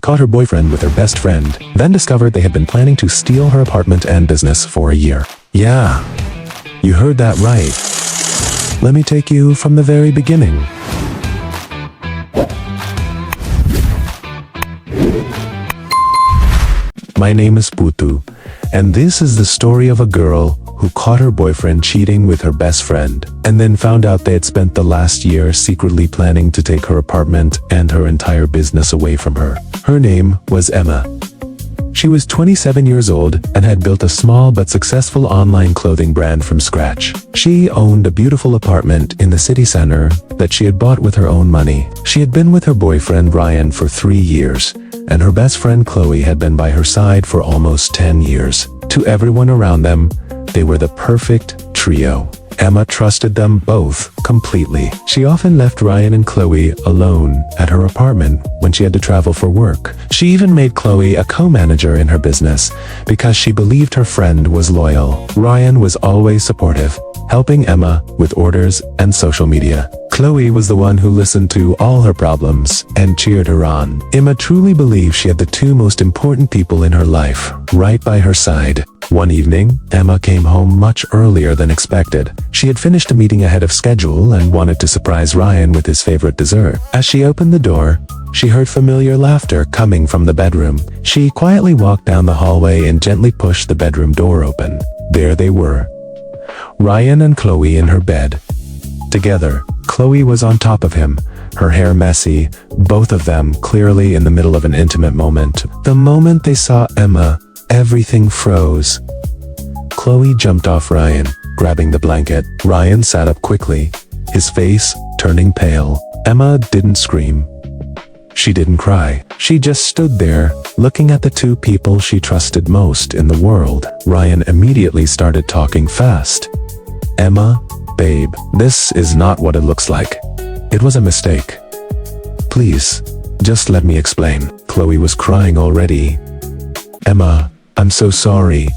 caught her boyfriend with her best friend, then discovered they had been planning to steal her apartment and business for a year. Yeah, you heard that right. Let me take you from the very beginning. My name is Putu, and this is the story of a girl who caught her boyfriend cheating with her best friend, and then found out they had spent the last year secretly planning to take her apartment and her entire business away from her. Her name was Emma. She was 27 years old and had built a small but successful online clothing brand from scratch. She owned a beautiful apartment in the city center that she had bought with her own money. She had been with her boyfriend Ryan for 3 years, and her best friend Chloe had been by her side for almost 10 years. To everyone around them, they were the perfect trio. Emma trusted them both completely. She often left Ryan and Chloe alone at her apartment when she had to travel for work. She even made Chloe a co-manager in her business because she believed her friend was loyal. Ryan was always supportive, helping Emma with orders and social media. Chloe was the one who listened to all her problems and cheered her on. Emma truly believed she had the two most important people in her life right by her side. One evening, Emma came home much earlier than expected. She had finished a meeting ahead of schedule and wanted to surprise Ryan with his favorite dessert. As she opened the door, she heard familiar laughter coming from the bedroom. She quietly walked down the hallway and gently pushed the bedroom door open. There they were, Ryan and Chloe in her bed. Together, Chloe was on top of him, her hair messy, both of them clearly in the middle of an intimate moment. The moment they saw Emma, everything froze. Chloe jumped off Ryan, grabbing the blanket. Ryan sat up quickly, his face turning pale. Emma didn't scream. She didn't cry. She just stood there, looking at the two people she trusted most in the world. Ryan immediately started talking fast. Emma, babe, this is not what it looks like. It was a mistake. Please, just let me explain. Chloe was crying already. Emma, I'm so sorry.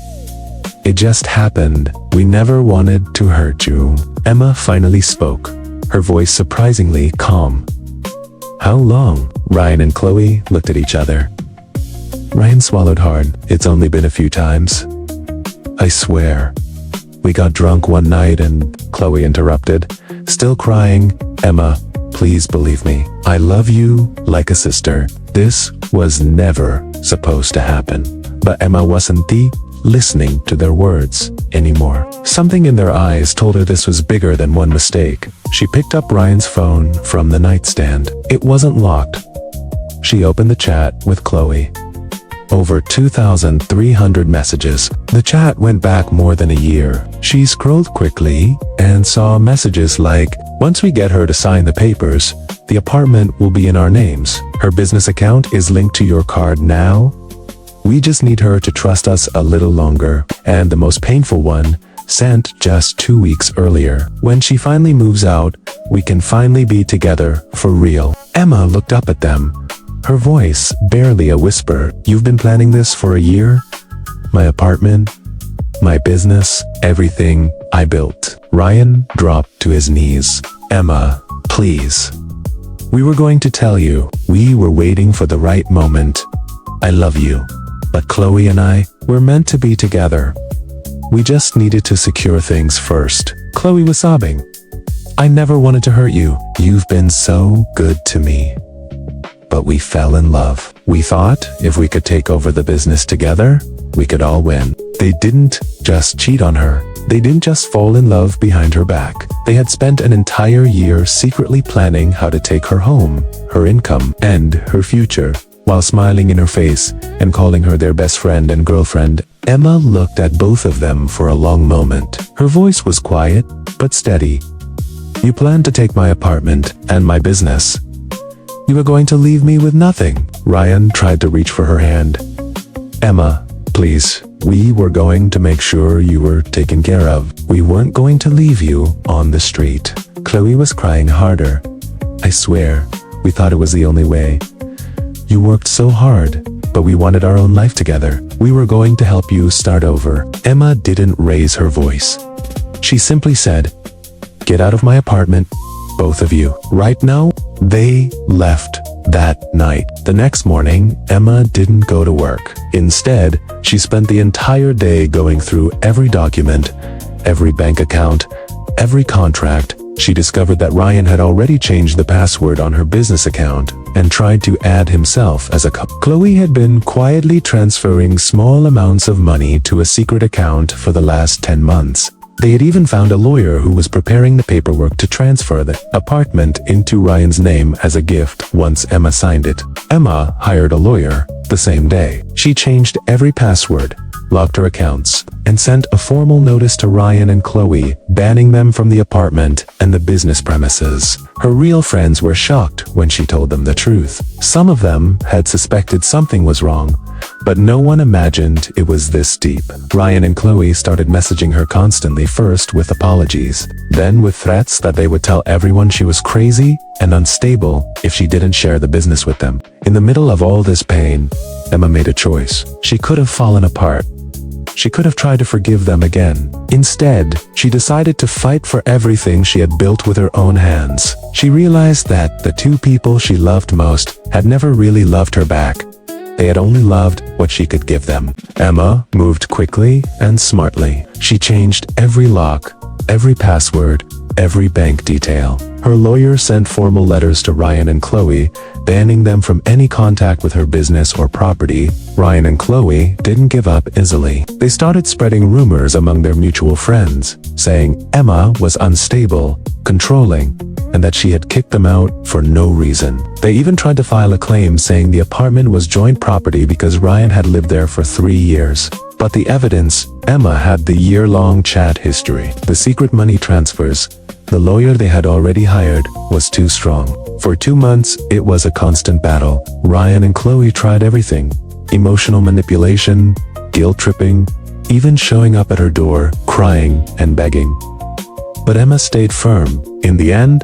It just happened. We never wanted to hurt you. Emma finally spoke, her voice surprisingly calm. How long? Ryan and Chloe looked at each other. Ryan swallowed hard. It's only been a few times. I swear. We got drunk one night and Chloe interrupted, still crying. Emma, please believe me. I love you like a sister. This was never supposed to happen. But Emma wasn't listening to their words anymore. Something in their eyes told her this was bigger than one mistake. She picked up Ryan's phone from the nightstand. It wasn't locked. She opened the chat with Chloe. Over 2,300 messages. The chat went back more than a year. She scrolled quickly and saw messages like, once we get her to sign the papers, the apartment will be in our names. Her business account is linked to your card now. We just need her to trust us a little longer. And the most painful one, sent just 2 weeks earlier. When she finally moves out, we can finally be together for real. Emma looked up at them, her voice barely a whisper. You've been planning this for a year? My apartment, my business, everything I built. Ryan dropped to his knees. Emma, please. We were going to tell you. We were waiting for the right moment. I love you. But Chloe and I were meant to be together. We just needed to secure things first. Chloe was sobbing. I never wanted to hurt you. You've been so good to me. But we fell in love. We thought if we could take over the business together, we could all win. They didn't just cheat on her. They didn't just fall in love behind her back. They had spent an entire year secretly planning how to take her home, her income, and her future. While smiling in her face and calling her their best friend and girlfriend, Emma looked at both of them for a long moment. Her voice was quiet, but steady. You planned to take my apartment and my business. You were going to leave me with nothing. Ryan tried to reach for her hand. Emma, please. We were going to make sure you were taken care of. We weren't going to leave you on the street. Chloe was crying harder. I swear, we thought it was the only way. You worked so hard, but we wanted our own life together. We were going to help you start over. Emma didn't raise her voice. She simply said, get out of my apartment, both of you. Right now, they left that night. The next morning, Emma didn't go to work. Instead, she spent the entire day going through every document, every bank account, every contract. She discovered that Ryan had already changed the password on her business account and tried to add himself as a couple. Chloe had been quietly transferring small amounts of money to a secret account for the last 10 months. They had even found a lawyer who was preparing the paperwork to transfer the apartment into Ryan's name as a gift once Emma signed it. Emma hired a lawyer the same day. She changed every password, locked her accounts, and sent a formal notice to Ryan and Chloe, banning them from the apartment and the business premises. Her real friends were shocked when she told them the truth. Some of them had suspected something was wrong, but no one imagined it was this deep. Ryan and Chloe started messaging her constantly, first with apologies, then with threats that they would tell everyone she was crazy and unstable if she didn't share the business with them. In the middle of all this pain, Emma made a choice. She could have fallen apart. She could have tried to forgive them again. Instead, she decided to fight for everything she had built with her own hands. She realized that the two people she loved most had never really loved her back. They had only loved what she could give them. Emma moved quickly and smartly. She changed every lock, every password, every bank detail. Her lawyer sent formal letters to Ryan and Chloe, banning them from any contact with her business or property. Ryan and Chloe didn't give up easily. They started spreading rumors among their mutual friends, saying Emma was unstable, controlling, and that she had kicked them out for no reason. They even tried to file a claim saying the apartment was joint property because Ryan had lived there for 3 years. But the evidence, Emma had the year-long chat history, the secret money transfers, the lawyer they had already hired, was too strong. For 2 months, it was a constant battle. Ryan and Chloe tried everything: emotional manipulation, guilt-tripping, even showing up at her door, crying and begging. But Emma stayed firm. In the end,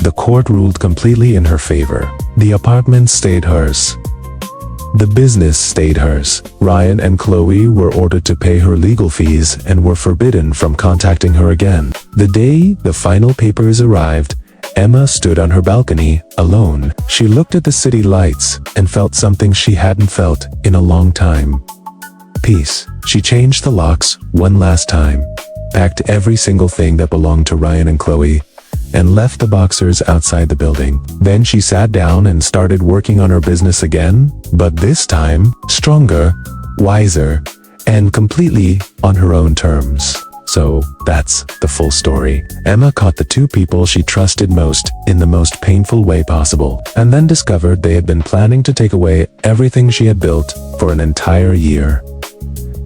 the court ruled completely in her favor. The apartment stayed hers. The business stayed hers. Ryan and Chloe were ordered to pay her legal fees and were forbidden from contacting her again. The day the final papers arrived, Emma stood on her balcony, alone. She looked at the city lights and felt something she hadn't felt in a long time. Peace. She changed the locks one last time, packed every single thing that belonged to Ryan and Chloe, and left the boxers outside the building. Then she sat down and started working on her business again, but this time, stronger, wiser, and completely on her own terms. So, that's the full story. Emma caught the two people she trusted most in the most painful way possible, and then discovered they had been planning to take away everything she had built for an entire year.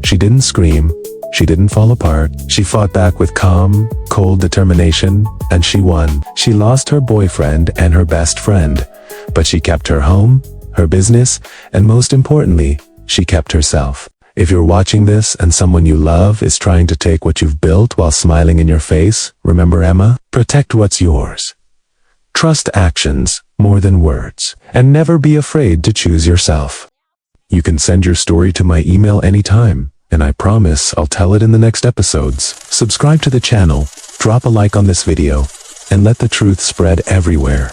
She didn't scream. She didn't fall apart. She fought back with calm, cold determination, and she won. She lost her boyfriend and her best friend, but she kept her home, her business, and most importantly, she kept herself. If you're watching this and someone you love is trying to take what you've built while smiling in your face, remember Emma? Protect what's yours. Trust actions more than words, and never be afraid to choose yourself. You can send your story to my email anytime, and I promise I'll tell it in the next episodes. Subscribe to the channel, drop a like on this video, and let the truth spread everywhere.